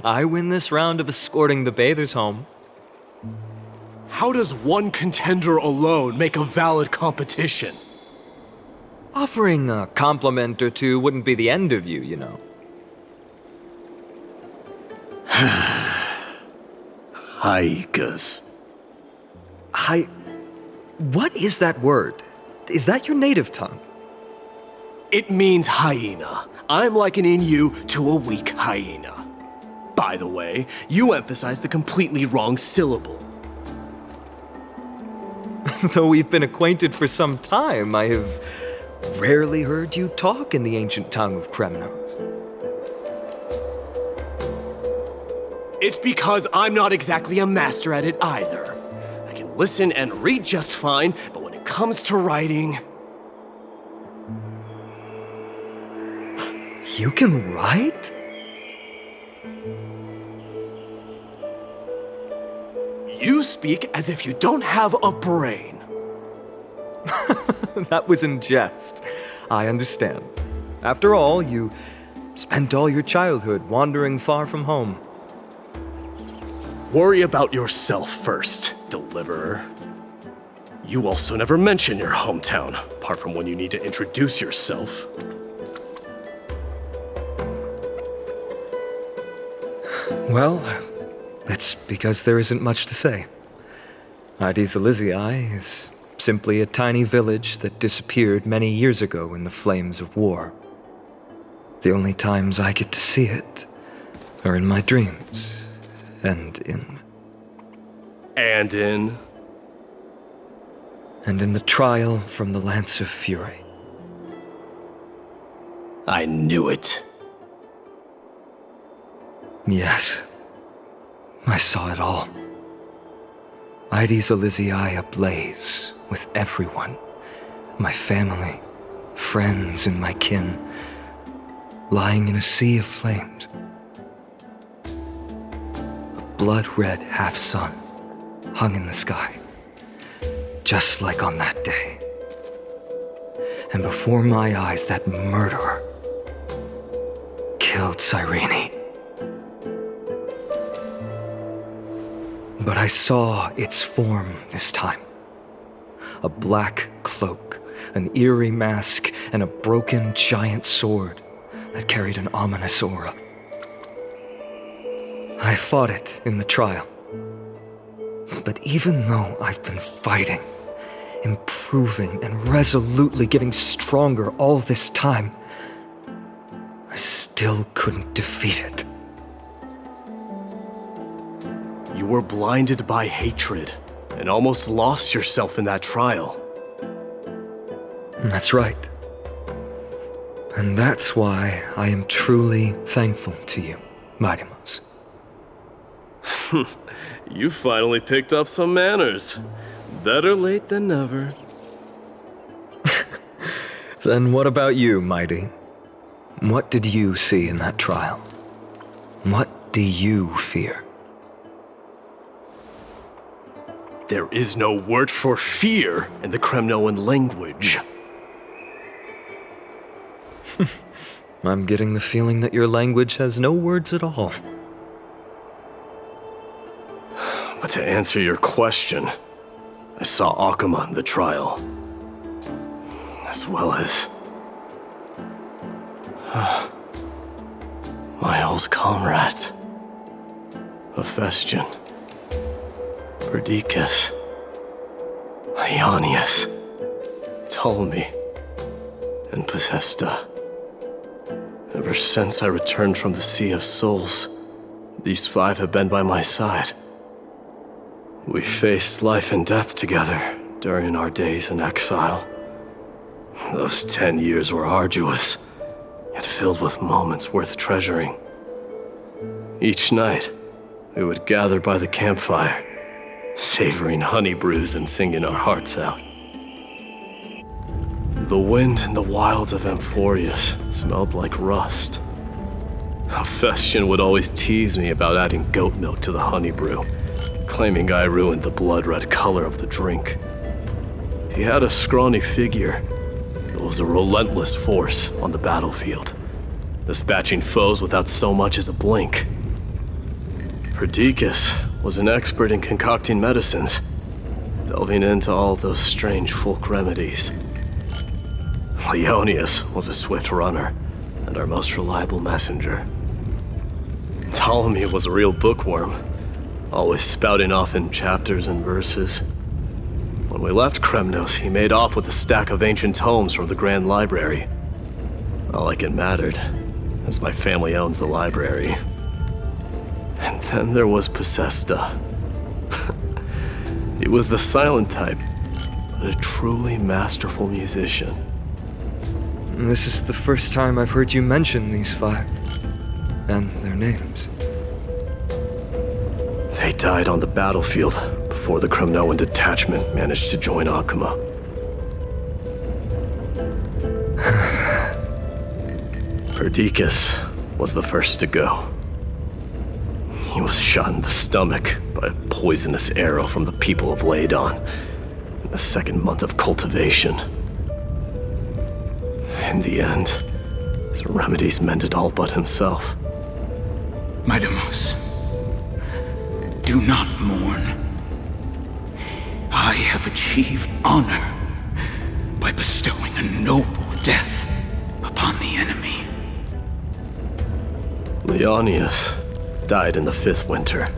I win this round of escorting the bathers home. How does one contender alone make a valid competition? Offering a compliment or two wouldn't be the end of you, you know. Haikas. What is that word? Is that your native tongue? It means hyena. I'm likening you to a weak hyena. By the way, you emphasize the completely wrong syllable. Though we've been acquainted for some time, I have rarely heard you talk in the ancient tongue of Kremnos. It's because I'm not exactly a master at it either. I can listen and read just fine, but when it comes to writing... You can write? You speak as if you don't have a brain. That was in jest. I understand. After all, you spent all your childhood wandering far from home. Worry about yourself first, deliverer. You also never mention your hometown, apart from when you need to introduce yourself. Well, it's because there isn't much to say. Ides Elysiae is simply a tiny village that disappeared many years ago in the flames of war. The only times I get to see it are in my dreams, and in the trial from the Lance of Fury. I knew it. Yes, I saw it all. Ides Elysiae ablaze with everyone. My family, friends, and my kin, lying in a sea of flames. A blood-red half-sun hung in the sky, just like on that day. And before my eyes, that murderer killed Cyrene. But I saw its form this time. A black cloak, an eerie mask, and a broken giant sword that carried an ominous aura. I fought it in the trial. But even though I've been fighting, improving, and resolutely getting stronger all this time, I still couldn't defeat it. You were blinded by hatred and almost lost yourself in that trial. That's right. And that's why I am truly thankful to you, Mightymouse. You finally picked up some manners. Better late than never. Then what about you, Mighty? What did you see in that trial? What do you fear? There is no word for fear in the Kremnoan language. I'm getting the feeling that your language has no words at all. But to answer your question, I saw Akuma in the trial. As well as... my old comrades. Hephaestion. Perdiccas. Ionius. Ptolemy. And Possesta. Ever since I returned from the Sea of Souls, these 5 have been by my side. We faced life and death together during our days in exile. Those 10 years were arduous, yet filled with moments worth treasuring. Each night, we would gather by the campfire, savoring honey brews and singing our hearts out. The wind in the wilds of Emphorius smelled like rust. Hephaestion would always tease me about adding goat milk to the honey brew, claiming I ruined the blood-red color of the drink. He had a scrawny figure, but was a relentless force on the battlefield, dispatching foes without so much as a blink. Perdiccas was an expert in concocting medicines, delving into all those strange folk remedies. Leonius was a swift runner and our most reliable messenger. Ptolemy was a real bookworm, always spouting off in chapters and verses. When we left Kremnos, he made off with a stack of ancient tomes from the Grand Library. Not like it mattered, as my family owns the library. And then there was Pacesta. He was the silent type, but a truly masterful musician. This is the first time I've heard you mention these 5, and their names. They died on the battlefield before the Kremnoan detachment managed to join Akuma. Perdiccas was the first to go. He was shot in the stomach by a poisonous arrow from the people of Ladon in the 2nd month of cultivation. In the end, his remedies mended all but himself. Midamos, do not mourn. I have achieved honor by bestowing a noble death upon the enemy. Leonius died in the 5th winter.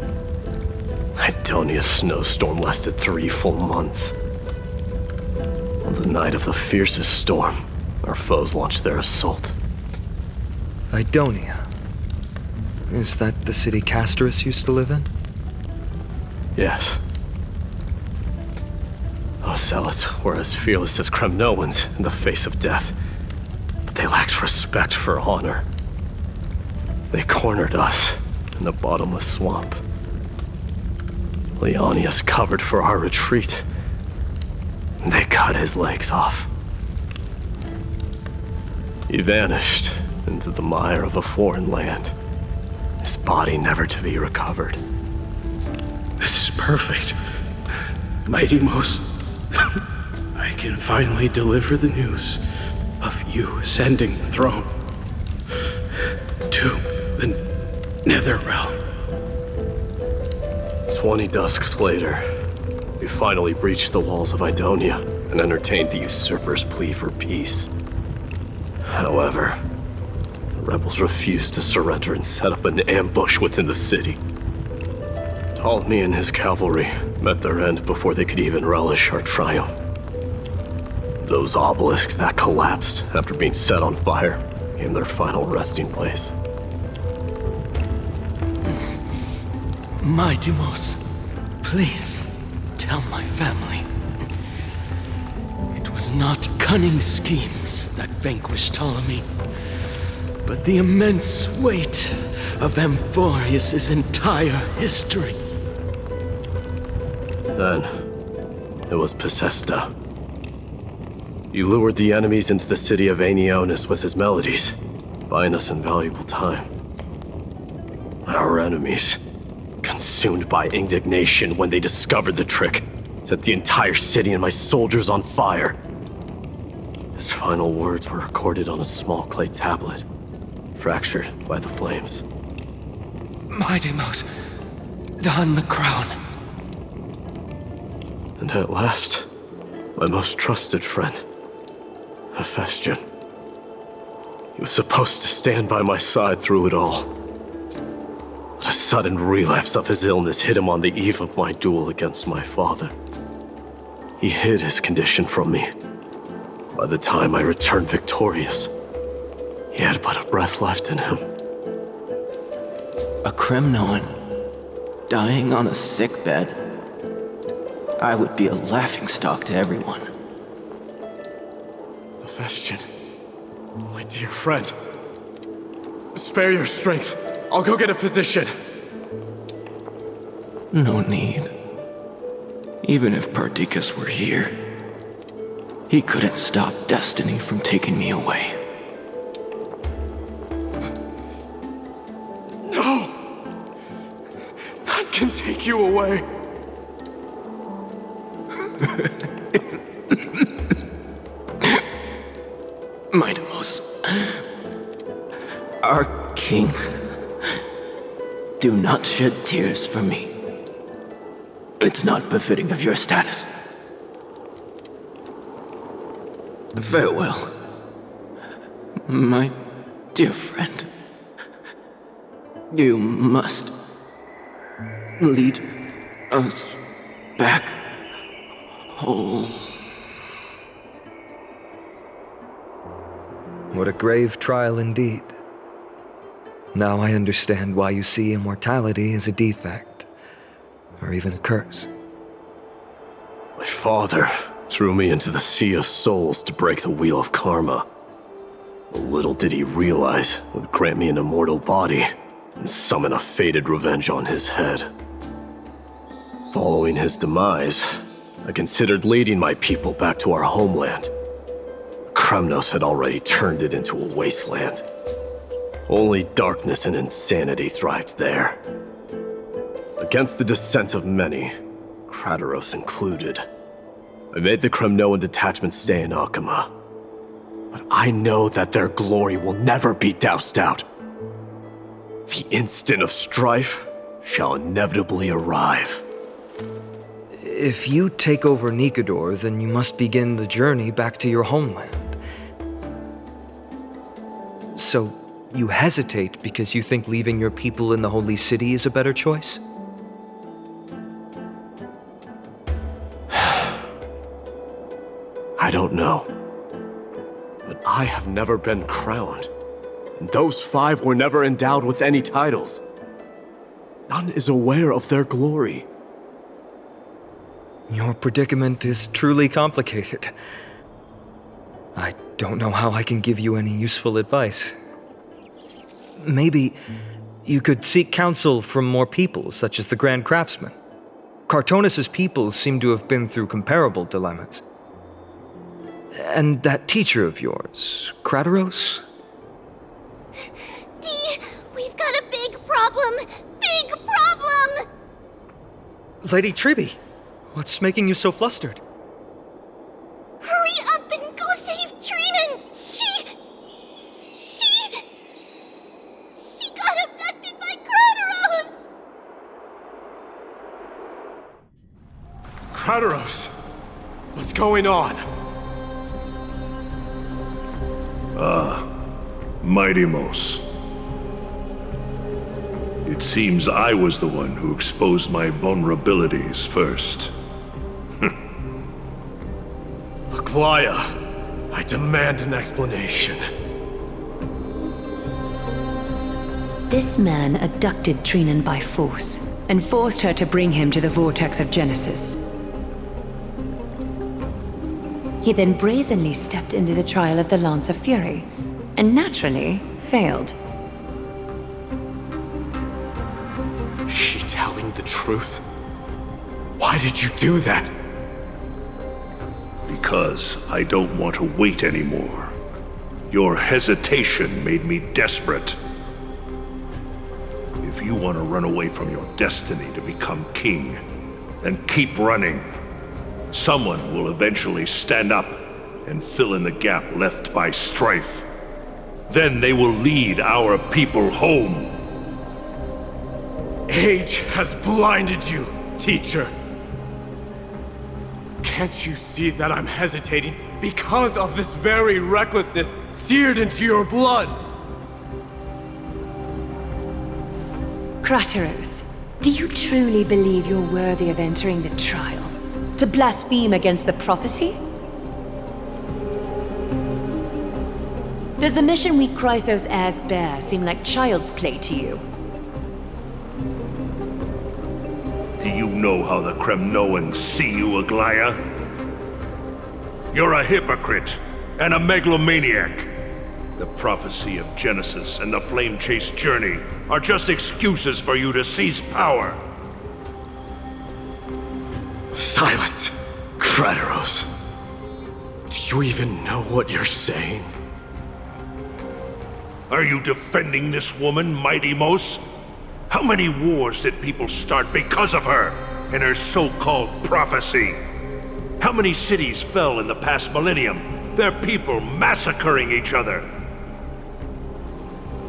Idonia's snowstorm lasted 3 full months. On the night of the fiercest storm, our foes launched their assault. Idonia. Is that the city Castorus used to live in? Yes. Those zealots were as fearless as Kremnoans in the face of death, but they lacked respect for honor. They cornered us in a bottomless swamp. Leonius covered for our retreat. They cut his legs off. He vanished into the mire of a foreign land, his body never to be recovered. This is perfect. Midamos, I can finally deliver the news of you ascending the throne to the Netherrealm. 20 dusks later, we finally breached the walls of Idonia and entertained the usurper's plea for peace. However, the rebels refused to surrender and set up an ambush within the city. Ptolemy and his cavalry met their end before they could even relish our triumph. Those obelisks that collapsed after being set on fire became their final resting place. Midamos, please tell my family. It was not cunning schemes that vanquished Ptolemy, but the immense weight of Amphorius' entire history. Then, it was Pacesta. He lured the enemies into the city of Aenionis with his melodies, buying us invaluable time. Our enemies, consumed by indignation when they discovered the trick, set the entire city and my soldiers on fire. His final words were recorded on a small clay tablet, fractured by the flames. Midamos, don the crown. And at last, my most trusted friend, Hephaestion. He was supposed to stand by my side through it all. But a sudden relapse of his illness hit him on the eve of my duel against my father. He hid his condition from me. By the time I returned victorious, he had but a breath left in him. A Kremnoan dying on a sickbed. I would be a laughingstock to everyone. Hephaestion, my dear friend. Spare your strength. I'll go get a physician. No need. Even if Perdiccas were here, he couldn't stop destiny from taking me away. No! None can take you away. Midamos, our king, Do not shed tears for me. It's not befitting of your status. Farewell, my dear friend. You must lead us back home. What a grave trial indeed. Now I understand why you see immortality as a defect, or even a curse. My father threw me into the Sea of Souls to break the wheel of karma. But little did he realize it would grant me an immortal body and summon a fated revenge on his head. Following his demise, I considered leading my people back to our homeland. Kremnos had already turned it into a wasteland. Only darkness and insanity thrived there. Against the dissent of many, Krateros included, I made the Kremnoan detachment stay in Akama. But I know that their glory will never be doused out. The instant of strife shall inevitably arrive. If you take over Nikador, then you must begin the journey back to your homeland. So, you hesitate because you think leaving your people in the Holy City is a better choice? I don't know. But I have never been crowned. And those 5 were never endowed with any titles. None is aware of their glory. Your predicament is truly complicated. I don't know how I can give you any useful advice. Maybe you could seek counsel from more people, such as the Grand Craftsman. Cartonis' people seem to have been through comparable dilemmas. And that teacher of yours, Krateros? Dee, we've got a big problem! Big problem! Lady Tribby, what's making you so flustered? Hurry up and go save Trinan! She got abducted by Krateros! Krateros! What's going on? Mighty-Mos. It seems I was the one who exposed my vulnerabilities first. Aglaya, I demand an explanation. This man abducted Trinan by force and forced her to bring him to the vortex of Genesis. He then brazenly stepped into the trial of the Lance of Fury, and naturally failed. Is she telling the truth? Why did you do that? Because I don't want to wait anymore. Your hesitation made me desperate. If you want to run away from your destiny to become king, then keep running. Someone will eventually stand up and fill in the gap left by strife. Then they will lead our people home. Age has blinded you, teacher. Can't you see that I'm hesitating because of this very recklessness seared into your blood? Krateros, do you truly believe you're worthy of entering the trial? To blaspheme against the prophecy? Does the mission we Chrysos heirs bear seem like child's play to you? Do you know how the Kremnoans see you, Aglaya? You're a hypocrite and a megalomaniac. The prophecy of Genesis and the Flame Chase journey are just excuses for you to seize power. Silence, Krateros. Do you even know what you're saying? Are you defending this woman, Mighty-Mos? How many wars did people start because of her and her so-called prophecy? How many cities fell in the past millennium, their people massacring each other?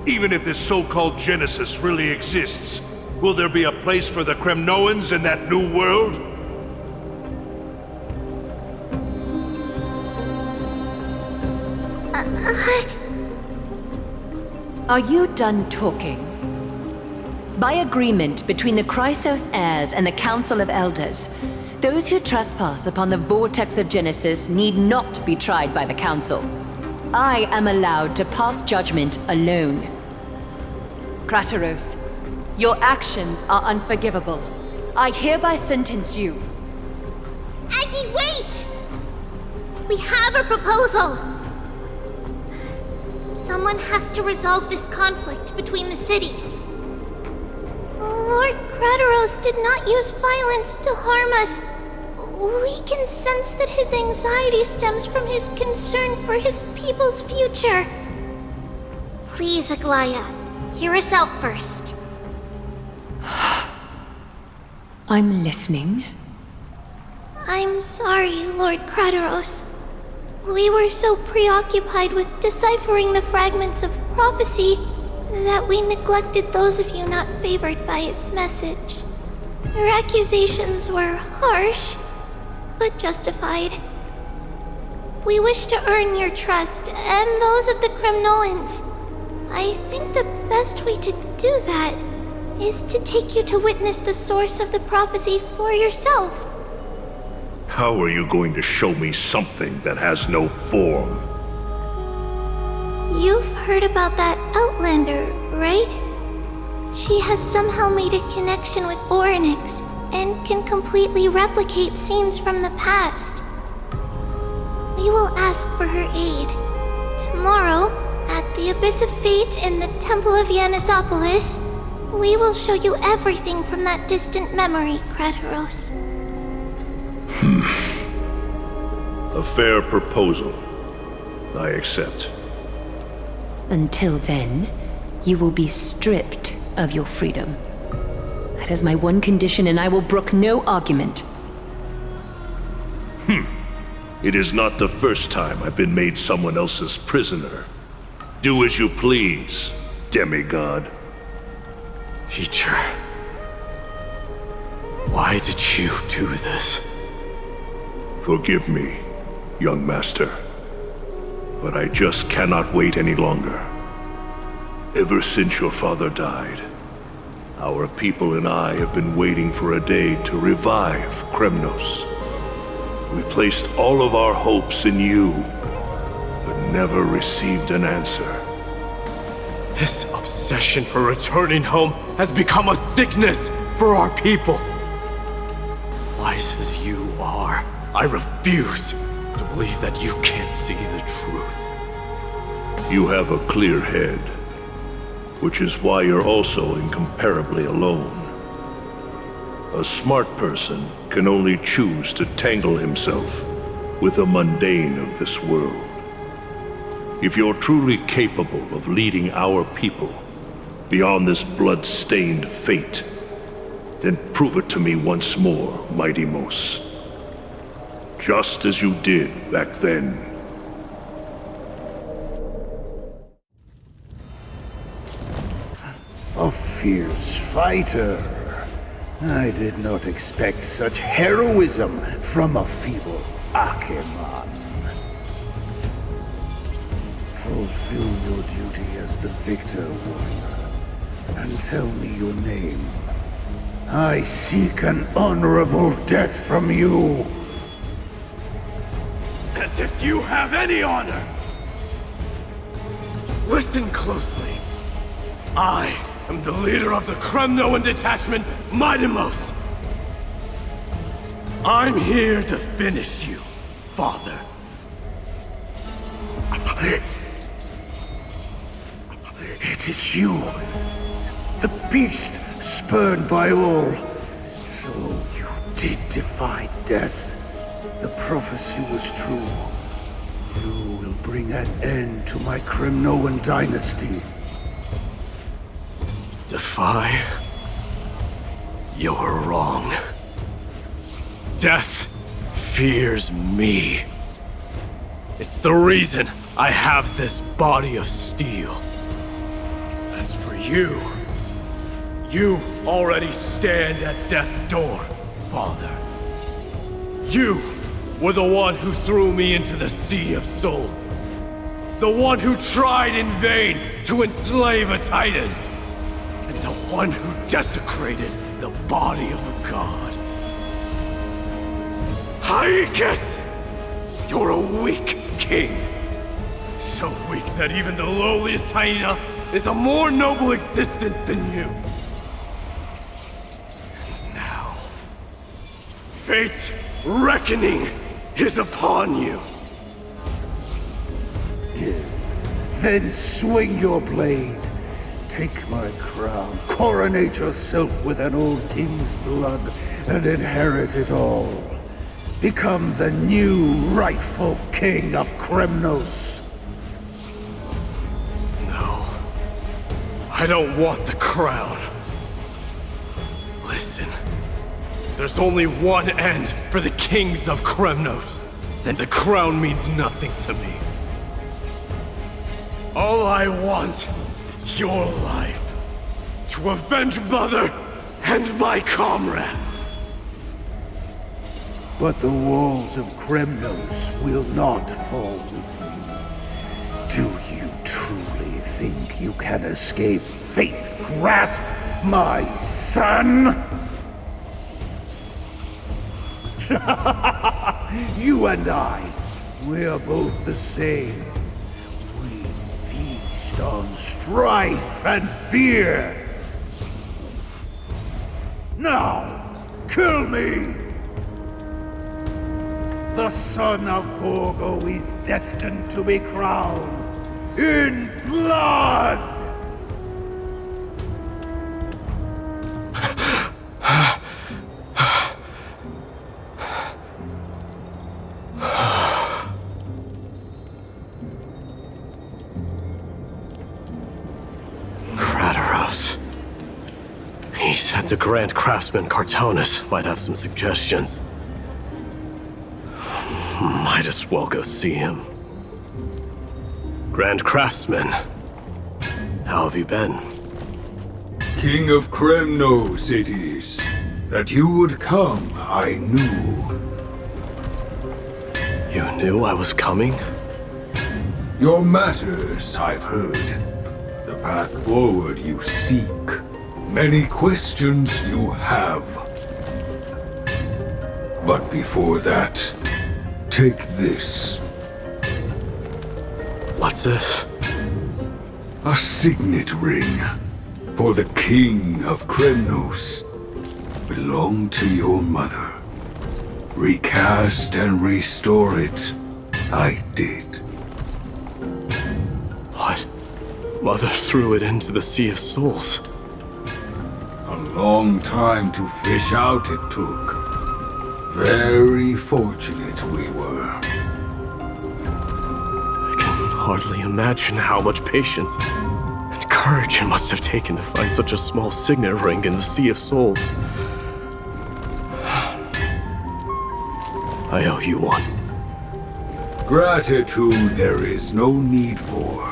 Even if this so-called Genesis really exists, Will there be a place for the Kremnoans in that new world? Are you done talking? By agreement between the Chrysos heirs and the Council of Elders, those who trespass upon the Vortex of Genesis need not be tried by the Council. I am allowed to pass judgment alone. Krateros, your actions are unforgivable. I hereby sentence you. Aggie, wait! We have a proposal! Someone has to resolve this conflict between the cities. Lord Krateros did not use violence to harm us. We can sense that his anxiety stems from his concern for his people's future. Please, Aglaya, hear us out first. I'm listening. I'm sorry, Lord Krateros. We were so preoccupied with deciphering the fragments of prophecy that we neglected those of you not favored by its message. Your accusations were harsh, but justified. We wish to earn your trust and those of the Kremnoans. I think the best way to do that is to take you to witness the source of the prophecy for yourself. How are you going to show me something that has no form? You've heard about that Outlander, right? She has somehow made a connection with Orynyx and can completely replicate scenes from the past. We will ask for her aid. Tomorrow, at the Abyss of Fate in the Temple of Yanisopolis, we will show you everything from that distant memory, Krateros. A fair proposal. I accept. Until then, you will be stripped of your freedom. That is my one condition, and I will brook no argument. It is not the first time I've been made someone else's prisoner. Do as you please, demigod. Teacher, why did you do this? Forgive me, young master. But I just cannot wait any longer. Ever since your father died, our people and I have been waiting for a day to revive Kremnos. We placed all of our hopes in you, but never received an answer. This obsession for returning home has become a sickness for our people. Wise as you are, I refuse to believe that you can't see the truth. You have a clear head, which is why you're also incomparably alone. A smart person can only choose to tangle himself with the mundane of this world. If you're truly capable of leading our people beyond this blood-stained fate, then prove it to me once more, Mighty Mos. Just as you did back then. A fierce fighter. I did not expect such heroism from a feeble Acheman. Fulfill your duty as the victor, warrior, and tell me your name. I seek an honorable death from you. As if you have any honor! Listen closely. I am the leader of the Kremnoan detachment, Mighty Mos. I'm here to finish you, Father. It is you, the beast spurned by all. So you did defy death. The prophecy was true. You will bring an end to my Kremnoan dynasty. Defy? You're wrong. Death fears me. It's the reason I have this body of steel. As for you, You already stand at death's door, Father. You were the one who threw me into the Sea of Souls. The one who tried in vain to enslave a Titan. And the one who desecrated the body of a god. Hyakis! You're a weak king. So weak that even the lowliest hyena is a more noble existence than you. And now, fate's reckoning is upon you. Then swing your blade. Take my crown. Coronate yourself with an old king's blood and inherit it all. Become the new rightful king of Kremnos. No. I don't want the crown. Listen. There's only one end for the kings of Kremnos. Then the crown means nothing to me. All I want is your life. To avenge Mother and my comrades. But the walls of Kremnos will not fall with me. Do you truly think you can escape fate's grasp, my son? You and I, we're both the same. We feast on strife and fear. Now, kill me! The son of Borgo is destined to be crowned in blood! Kratos. He said the Grand Craftsman Cartonus might have some suggestions. Might as well go see him. Grand Craftsman, how have you been? King of Kremnos it is. That you would come, I knew. You knew I was coming? Your matters, I've heard. The path forward you seek. Many questions you have. But before that, take this. What's this? A signet ring. For the King of Kremnos. Belonged to your mother. Recast and restore it. I did. What? Mother threw it into the Sea of Souls. A long time to fish out it took. Very fortunate we were. I can hardly imagine how much patience and courage it must have taken to find such a small signet ring in the Sea of Souls. I owe you one. Gratitude there is no need for.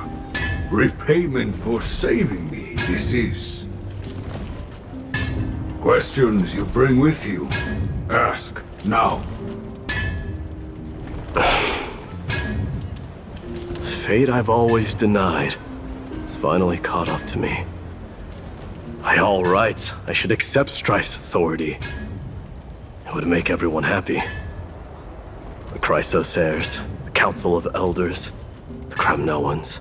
Repayment for saving me, this is. Questions you bring with you? Ask, now. Fate I've always denied. It's finally caught up to me. By all rights, I should accept Strife's authority. It would make everyone happy. The Chrysos heirs, the Council of Elders, the Kremnoans.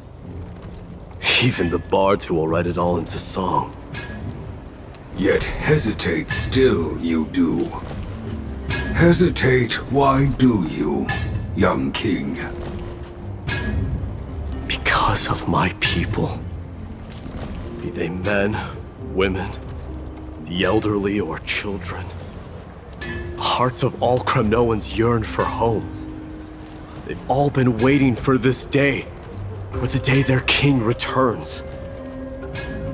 Even the bards who will write it all into song. Yet hesitate still you do. Hesitate, why do you, young king? Because of my people. Be they men, women, the elderly or children. The hearts of all Kremnoans yearn for home. They've all been waiting for this day. For the day their king returns.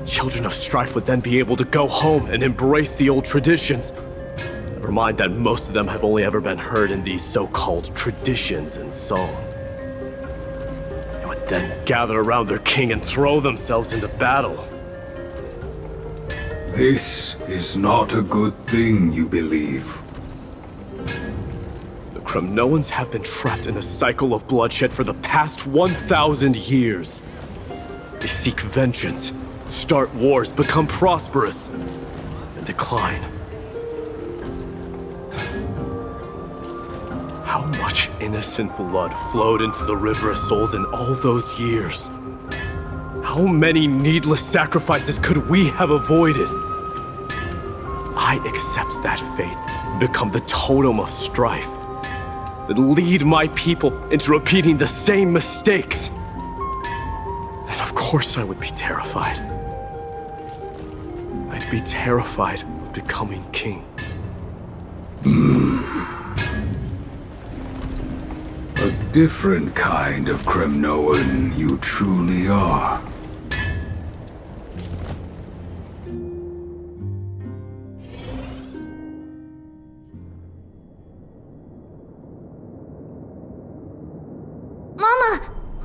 Children of Strife would then be able to go home and embrace the old traditions. Never mind that most of them have only ever been heard in these so-called traditions and song. They would then gather around their king and throw themselves into battle. This is not a good thing, you believe. The Kremnoans have been trapped in a cycle of bloodshed for the past 1,000 years. They seek vengeance, start wars, become prosperous, and decline. How much innocent blood flowed into the River of Souls in all those years? How many needless sacrifices could we have avoided? If I accept that fate and become the totem of strife, that lead my people into repeating the same mistakes, then of course I would be terrified. I'd be terrified of becoming king. A different kind of Kremnoan you truly are.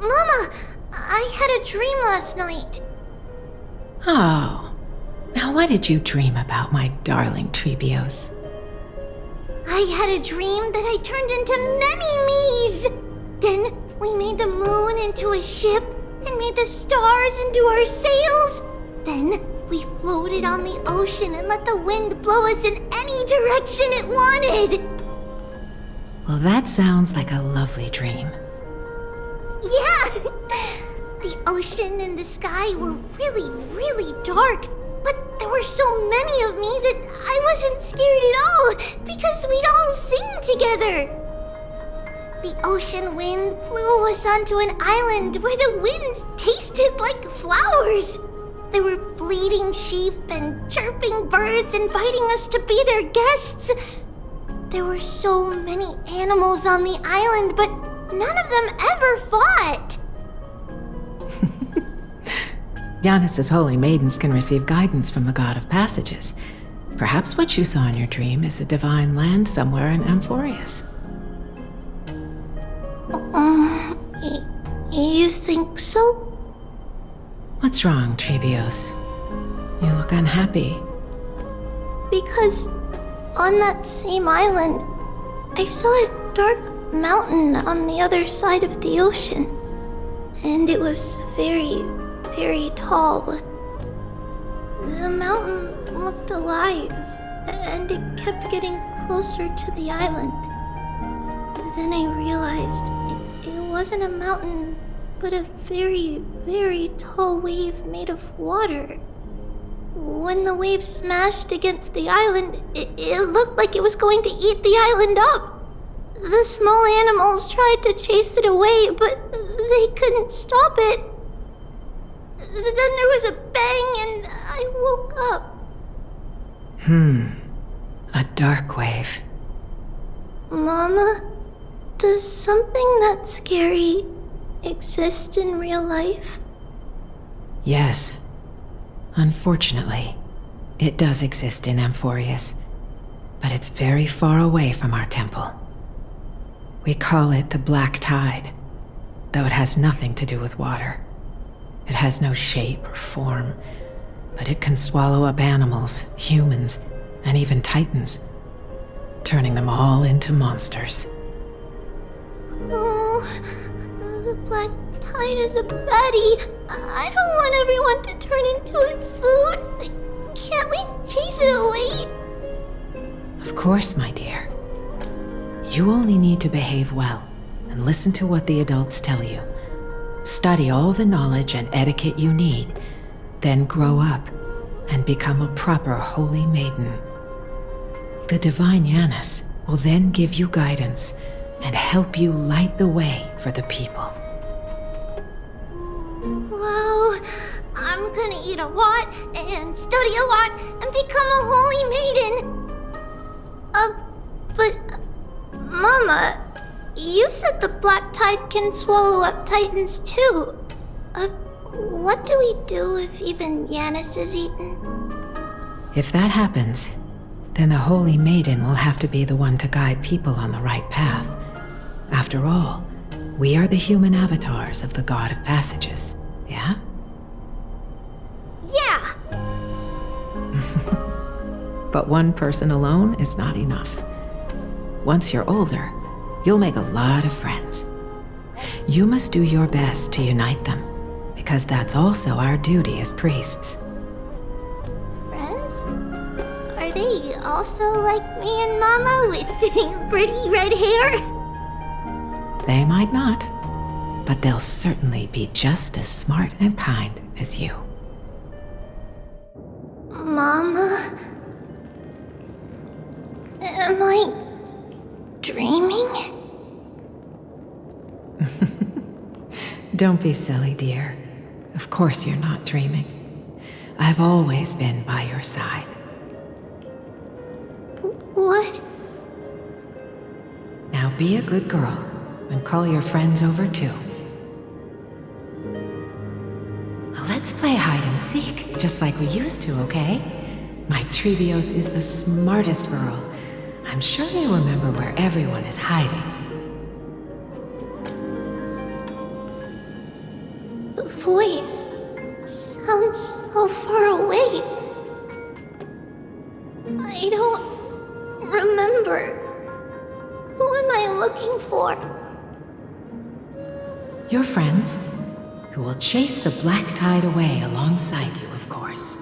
Mama, I had a dream last night. Oh, now what did you dream about, my darling Trebios? I had a dream that I turned into many me's. Then we made the moon into a ship and made the stars into our sails. Then we floated on the ocean and let the wind blow us in any direction it wanted. Well, that sounds like a lovely dream. Yeah! The ocean and the sky were really, really dark. But there were so many of me that I wasn't scared at all because we'd all sing together. The ocean wind blew us onto an island where the wind tasted like flowers. There were bleating sheep and chirping birds inviting us to be their guests. There were so many animals on the island, but none of them ever fought. Giannis's holy maidens can receive guidance from the god of passages. Perhaps what you saw in your dream is a divine land somewhere in Amphorius. You think so? What's wrong, Trebios? You look unhappy. Because on that same island, I saw a dark mountain on the other side of the ocean. And it was very, very tall. The mountain looked alive, and it kept getting closer to the island. Then I realized it wasn't a mountain, but a very, very tall wave made of water. When the wave smashed against the island, it looked like it was going to eat the island up. The small animals tried to chase it away, but they couldn't stop it. Then there was a bang and I woke up. A dark wave. Mama, does something that scary exist in real life? Yes. Unfortunately, it does exist in Amphorius, but it's very far away from our temple. We call it the Black Tide, though it has nothing to do with water. It has no shape or form, but it can swallow up animals, humans, and even titans, turning them all into monsters. Oh, the Black Tide is a baddie. I don't want everyone to turn into its food. Can't we chase it away? Of course, my dear. You only need to behave well and listen to what the adults tell you. Study all the knowledge and etiquette you need, then grow up and become a proper holy maiden. The divine Giannis will then give you guidance and help you light the way for the people. Wow, I'm gonna eat a lot and study a lot and become a holy maiden. But Mama, you said the Black Tide can swallow up titans too. What do we do if even Giannis is eaten? If that happens, then the Holy Maiden will have to be the one to guide people on the right path. After all, we are the human avatars of the God of Passages, yeah? Yeah! but one person alone is not enough. Once you're older, you'll make a lot of friends. You must do your best to unite them, because that's also our duty as priests. Friends? Are they also like me and Mama with pretty red hair? They might not, but they'll certainly be just as smart and kind as you. Mama? Am I dreaming? Don't be silly, dear. Of course you're not dreaming. I've always been by your side. What? Now be a good girl and call your friends over too. Let's play hide and seek, just like we used to, okay? My Trevios is the smartest girl. I'm sure they remember where everyone is hiding. The voice sounds so far away. I don't remember. Who am I looking for? Your friends, who will chase the black tide away alongside you, of course.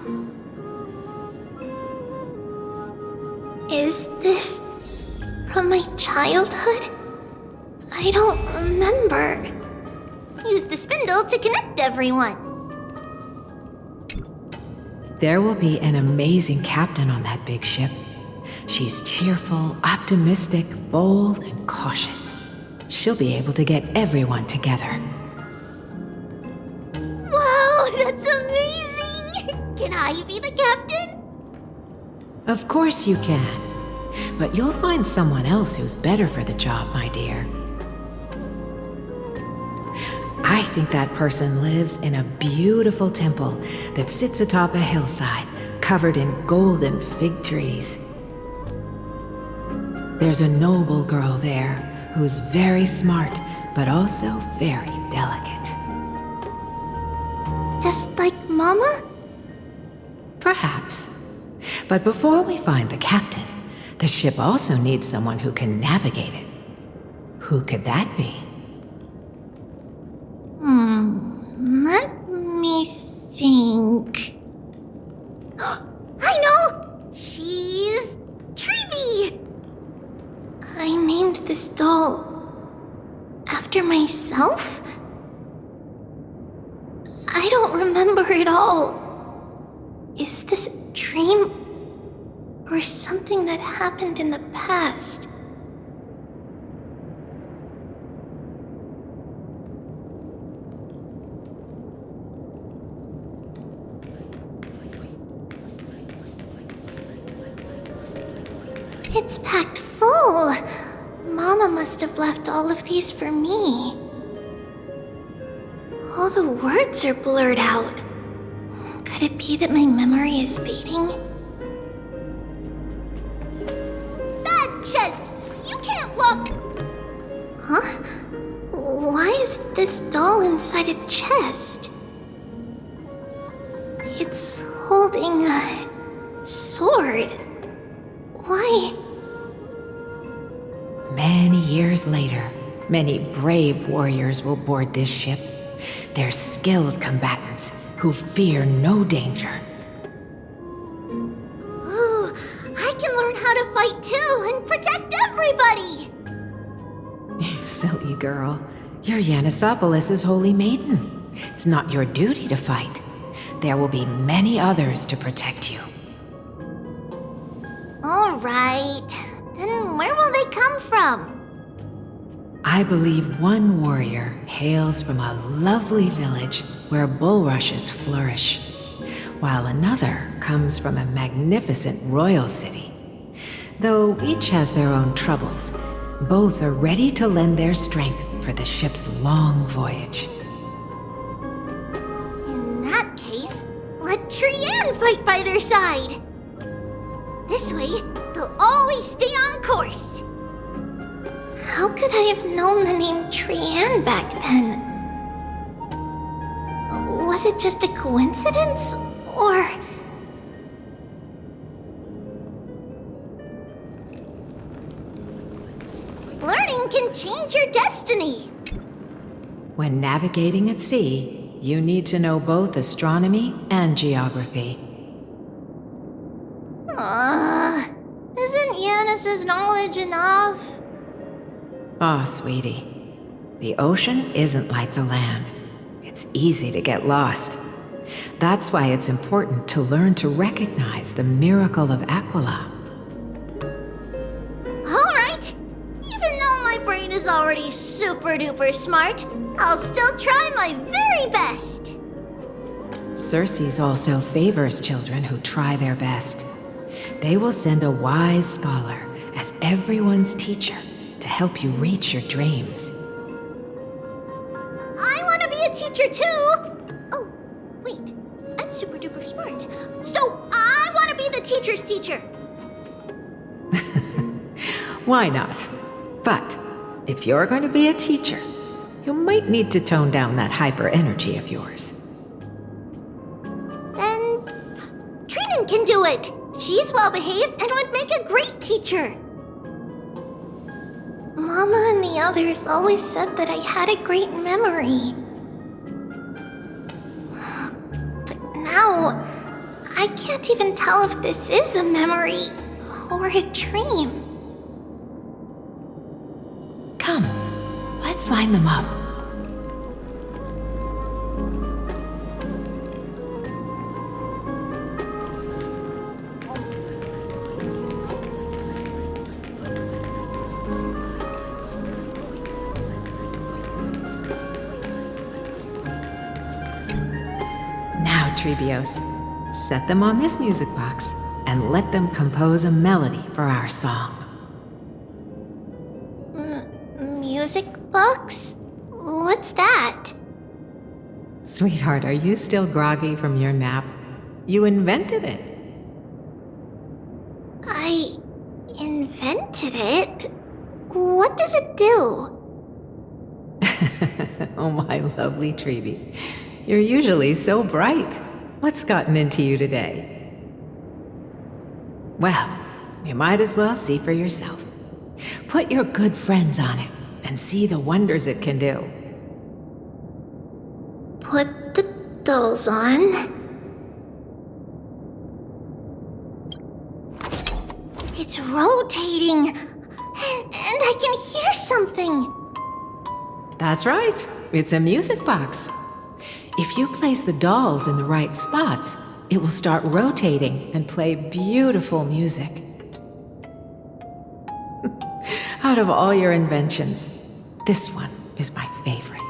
Is this from my childhood? I don't remember. Use the spindle to connect everyone. There will be an amazing captain on that big ship. She's cheerful, optimistic, bold, and cautious. She'll be able to get everyone together. Wow, that's amazing! Can I be the captain? Of course you can. But you'll find someone else who's better for the job, my dear. I think that person lives in a beautiful temple that sits atop a hillside covered in golden fig trees. There's a noble girl there who's very smart, but also very delicate. Just like Mama? Perhaps. But before we find the captain, the ship also needs someone who can navigate it. Who could that be? Let me think. I know! She's Trevi! I named this doll after myself? I don't remember it all. Is this a dream or something that happened in the past? It's packed full. Mama must have left all of these for me. All the words are blurred out. Could it be that my memory is fading? Bad chest! You can't look! Huh? Why is this doll inside a chest? It's holding a sword. Why? Many years later, many brave warriors will board this ship. They're skilled combatants who fear no danger. Ooh, I can learn how to fight too and protect everybody! Silly girl. You're Yanisopoulos' holy maiden. It's not your duty to fight. There will be many others to protect you. Alright. Then where will they come from? I believe one warrior hails from a lovely village where bulrushes flourish, while another comes from a magnificent royal city. Though each has their own troubles, both are ready to lend their strength for the ship's long voyage. In that case, let Trianne fight by their side! This way, they'll always stay on course! How could I have known the name Trianne back then? Was it just a coincidence? Or... change your destiny. When navigating at sea, you need to know both astronomy and geography. Isn't Yanis's knowledge enough? Oh, sweetie. The ocean isn't like the land. It's easy to get lost. That's why it's important to learn to recognize the miracle of Aquila. Alright. Even though my brain is already super duper smart, I'll still try my very best. Circe also favors children who try their best. They will send a wise scholar as everyone's teacher to help you reach your dreams. I want to be a teacher too! Oh, wait. I'm super duper smart. So I want to be the teacher's teacher. Why not? But if you're going to be a teacher, you might need to tone down that hyper energy of yours. Then Trinan can do it. She's well behaved and would make a great teacher. Mama and the others always said that I had a great memory. But now, I can't even tell if this is a memory or a dream. Come, let's line them up. Now, Trebios, set them on this music box and let them compose a melody for our song. Music box? What's that? Sweetheart, are you still groggy from your nap? You invented it. I invented it? What does it do? Oh, my lovely Trebi. You're usually so bright. What's gotten into you today? Well, you might as well see for yourself. Put your good friends on it and see the wonders it can do. Put the dolls on. It's rotating, and I can hear something. That's right. It's a music box. If you place the dolls in the right spots, it will start rotating and play beautiful music. Out of all your inventions, this one is my favorite.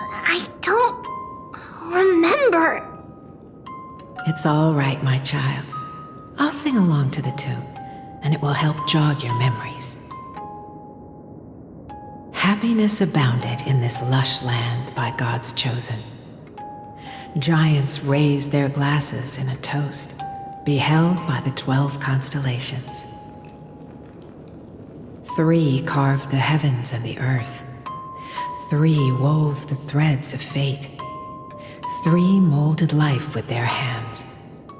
I don't remember. It's all right, my child. I'll sing along to the tune, and it will help jog your memories. Happiness abounded in this lush land by God's chosen. Giants raised their glasses in a toast, beheld by the 12 constellations. 3 carved the heavens and the earth. 3 wove the threads of fate. 3 molded life with their hands,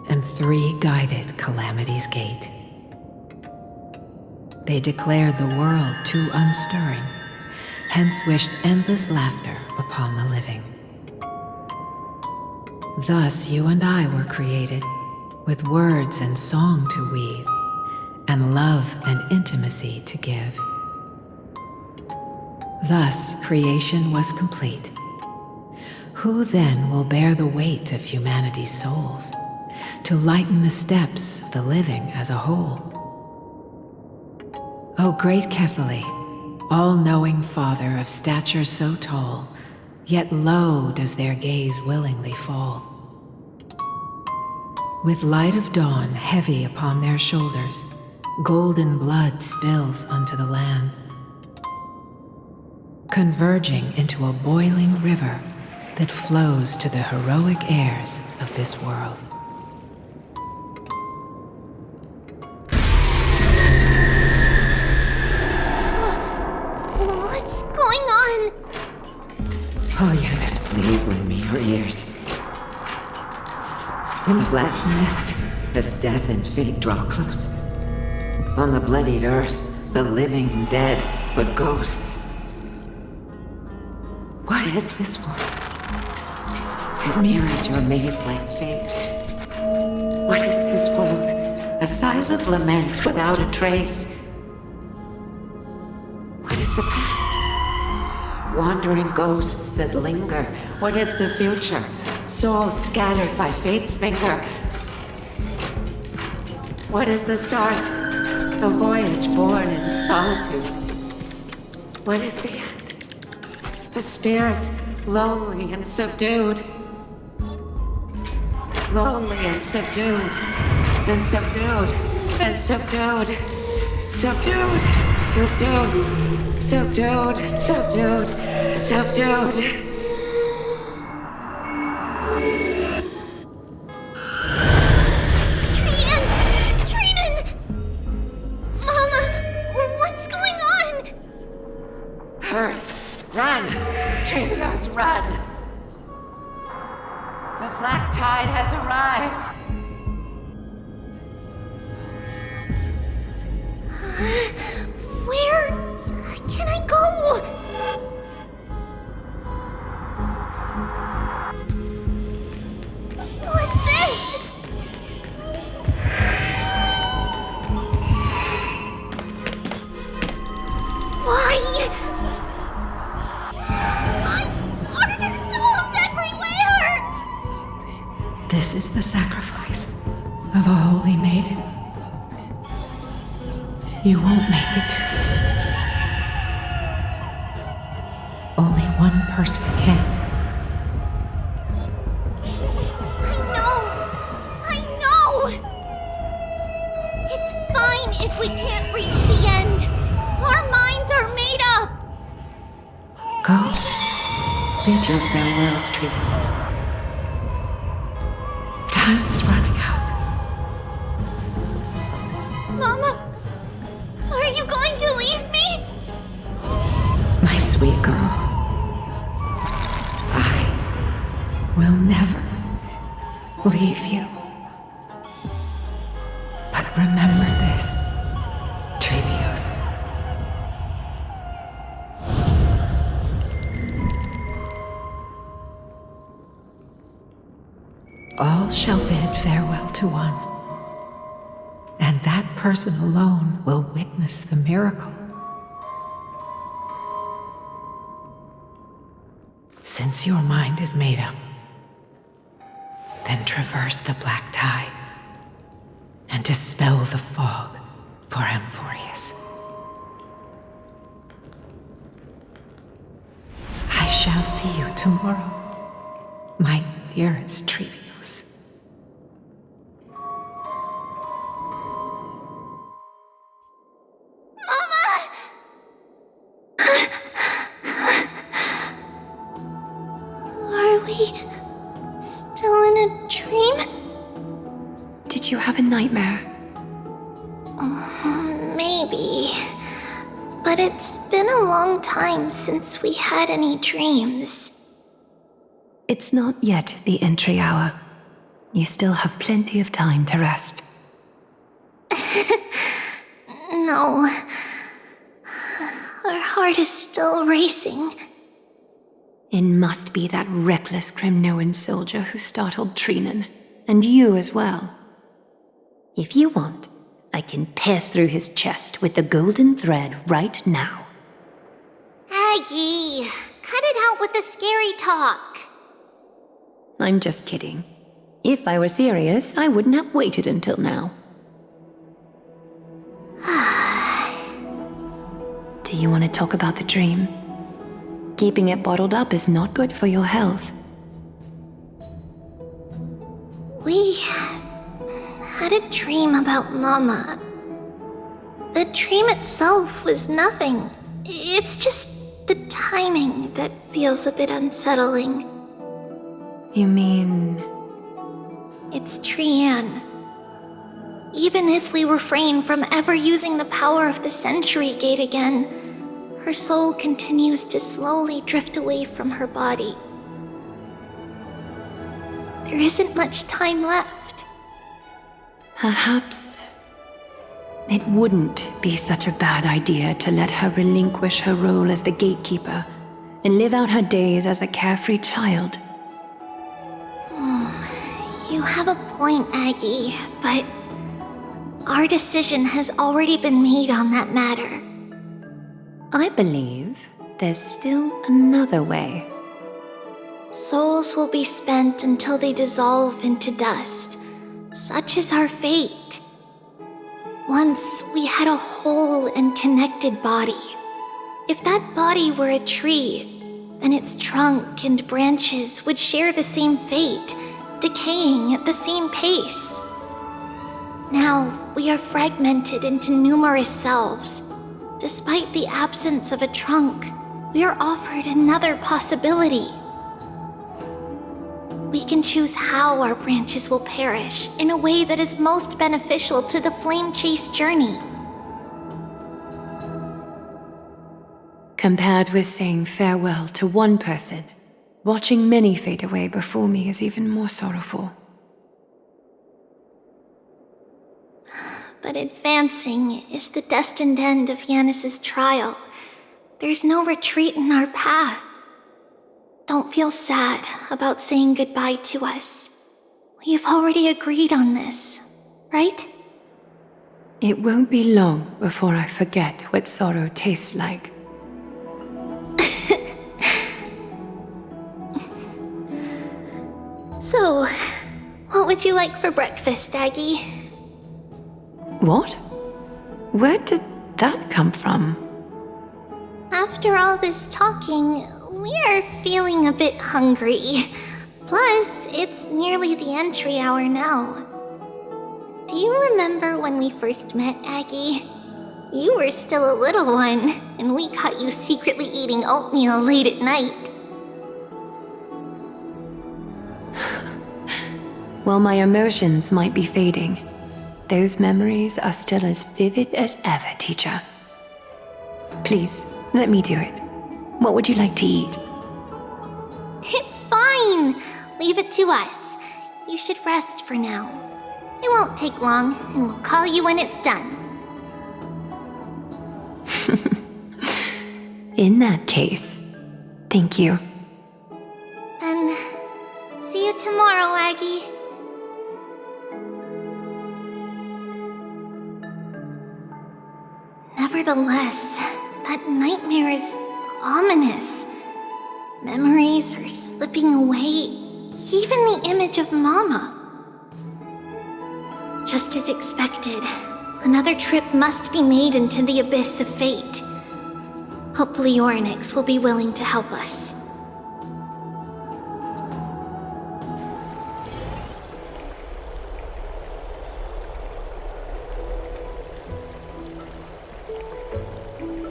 and 3 guided calamity's gate. They declared the world too unstirring, hence wished endless laughter upon the living. Thus you and I were created, with words and song to weave, and love and intimacy to give. Thus creation was complete. Who then will bear the weight of humanity's souls, to lighten the steps of the living as a whole? O great Kephale, all-knowing Father of stature so tall, yet low does their gaze willingly fall. With light of dawn heavy upon their shoulders, golden blood spills unto the land, converging into a boiling river that flows to the heroic heirs of this world. What's going on? Oh, Yanis, please lend me your ears. In the black mist, as death and fate draw close, On the bloodied earth, the living dead, but ghosts. What is this world? It mirrors your maze-like fate. What is this world? A silent lament without a trace. What is the past? Wandering ghosts that linger. What is the future? Souls scattered by fate's finger. What is the start? A voyage born in solitude. What is the end? A spirit, lonely and subdued. Lonely and subdued. And subdued. And subdued. Subdued. Subdued. Subdued. Subdued. Subdued. Run! Trivios, run! The black tide has arrived! Where can I go? What's this? Why? This is the sacrifice of a holy maiden. You won't make it to the end. Only one person can. I know! It's fine if we can't reach the end. Our minds are made up. Go. Bid your farewells, Trivios. Time is running out. Mama, are you going to leave me? My sweet girl, I will never leave you. But remember this, Trivios. All shall bid farewell to one, and that person alone will witness the miracle. Since your mind is made up, then traverse the black tide and dispel the fog for Amphorius. I shall see you tomorrow, my dearest Trivios. Still in a dream? Did you have a nightmare? Maybe. But it's been a long time since we had any dreams. It's not yet the entry hour. You still have plenty of time to rest. No. Our heart is still racing. It must be that reckless Kremnoan soldier who startled Trinan, and you as well. If you want, I can pierce through his chest with the golden thread right now. Aggie, cut it out with the scary talk. I'm just kidding. If I were serious, I wouldn't have waited until now. Do you want to talk about the dream? Keeping it bottled up is not good for your health. We had a dream about Mama. The dream itself was nothing. It's just the timing that feels a bit unsettling. You mean... It's Trian. Even if we refrain from ever using the power of the Century Gate again, her soul continues to slowly drift away from her body. There isn't much time left. Perhaps It wouldn't be such a bad idea to let her relinquish her role as the gatekeeper and live out her days as a carefree child. You have a point, Aggie, but our decision has already been made on that matter. I believe there's still another way. Souls will be spent until they dissolve into dust. Such is our fate. Once we had a whole and connected body. If that body were a tree, then its trunk and branches would share the same fate, decaying at the same pace. Now, we are fragmented into numerous selves. Despite the absence of a trunk, we are offered another possibility. We can choose how our branches will perish in a way that is most beneficial to the flame chase journey. Compared with saying farewell to one person, watching many fade away before me is even more sorrowful. But advancing is the destined end of Yanis's trial. There's no retreat in our path. Don't feel sad about saying goodbye to us. We have already agreed on this, right? It won't be long before I forget what sorrow tastes like. So, what would you like for breakfast, Aggie? What? Where did that come from? After all this talking, we are feeling a bit hungry. Plus, it's nearly the entry hour now. Do you remember when we first met, Aggie? You were still a little one, and we caught you secretly eating oatmeal late at night. While my emotions might be fading, those memories are still as vivid as ever, teacher. Please, let me do it. What would you like to eat? It's fine! Leave it to us. You should rest for now. It won't take long, and we'll call you when it's done. In that case, thank you. Then, see you tomorrow, Aggie. Nevertheless, that nightmare is ominous. Memories are slipping away, even the image of Mama. Just as expected, another trip must be made into the abyss of fate. Hopefully Orynyx will be willing to help us.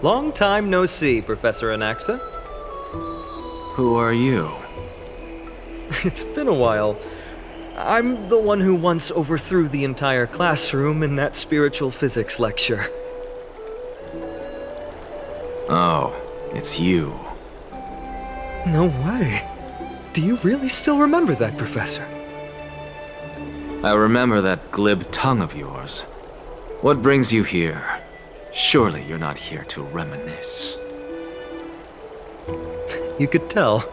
Long time no see, Professor Anaxa. Who are you? It's been a while. I'm the one who once overthrew the entire classroom in that spiritual physics lecture. Oh, it's you. No way. Do you really still remember that, Professor? I remember that glib tongue of yours. What brings you here? Surely you're not here to reminisce. You could tell.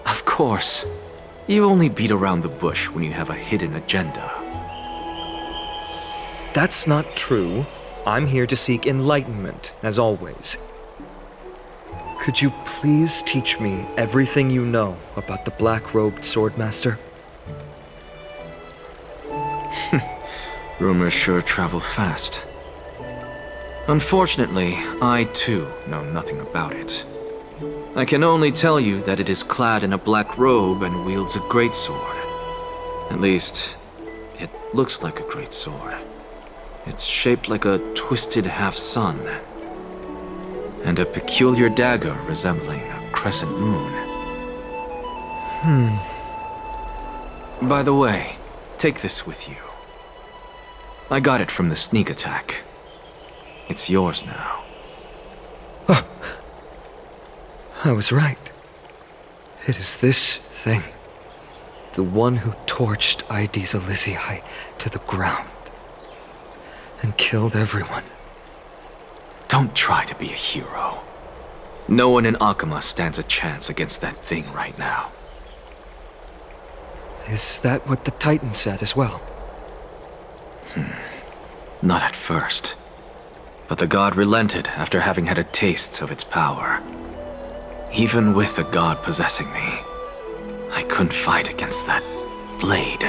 Of course. You only beat around the bush when you have a hidden agenda. That's not true. I'm here to seek enlightenment, as always. Could you please teach me everything you know about the black-robed swordmaster? Rumors sure travel fast. Unfortunately, I too know nothing about it. I can only tell you that it is clad in a black robe and wields a greatsword. At least, it looks like a greatsword. It's shaped like a twisted half-sun, and a peculiar dagger resembling a crescent moon. By the way, take this with you. I got it from the sneak attack. It's yours now. Oh. I was right. It is this thing. The one who torched Aediz Elysiae to the ground. and killed everyone. Don't try to be a hero. No one in Akama stands a chance against that thing right now. Is that what the Titan said as well? Not at first. But the god relented after having had a taste of its power. Even with the god possessing me, I couldn't fight against that blade.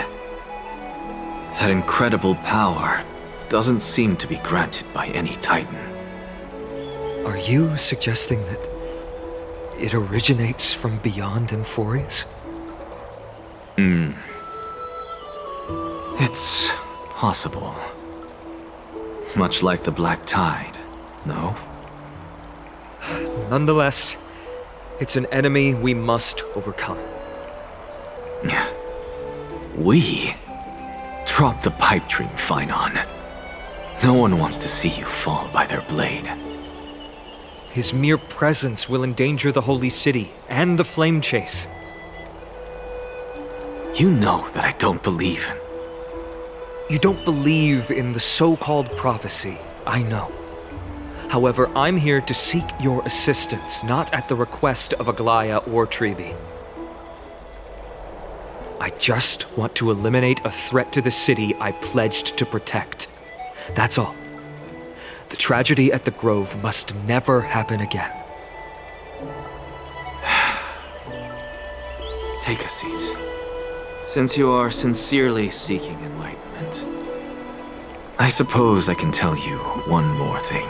That incredible power doesn't seem to be granted by any Titan. Are you suggesting that it originates from beyond Amphorius? It's possible. Much like the Black Tide, no? Nonetheless, it's an enemy we must overcome. We? Drop the pipe dream, Finon. No one wants to see you fall by their blade. His mere presence will endanger the Holy City and the Flame Chase. You know that I don't believe. You don't believe in the so-called prophecy, I know. However, I'm here to seek your assistance, not at the request of Aglaya or Tribi. I just want to eliminate a threat to the city I pledged to protect. That's all. The tragedy at the Grove must never happen again. Take a seat. Since you are sincerely seeking enlightenment, I suppose I can tell you one more thing.